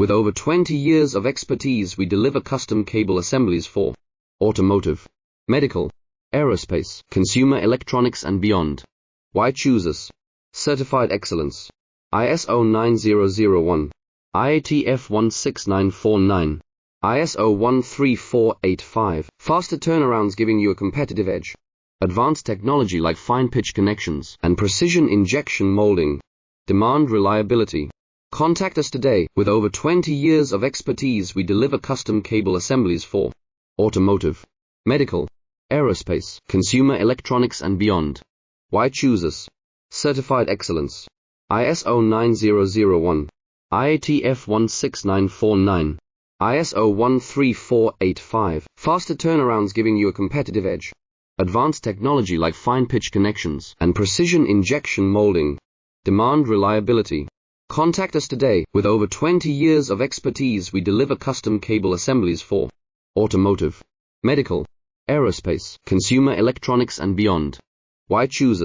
With over 20 years of expertise, we deliver custom cable assemblies for automotive, medical, aerospace, consumer electronics and beyond. Why choose us? Certified excellence. ISO 9001, IATF 16949, ISO 13485. Faster turnarounds giving you a competitive edge. Advanced technology like fine pitch connections and precision injection molding. Demand reliability. Contact us today. With over 20 years of expertise, we deliver custom cable assemblies for automotive, medical, aerospace, consumer electronics and beyond. Why choose us? Certified excellence. ISO 9001, IATF 16949, ISO 13485. Faster turnarounds giving you a competitive edge. Advanced technology like fine pitch connections and precision injection molding. Demand reliability. Contact us today. With over 20 years of expertise, we deliver custom cable assemblies for automotive, medical, aerospace, consumer electronics and beyond. Why choose us?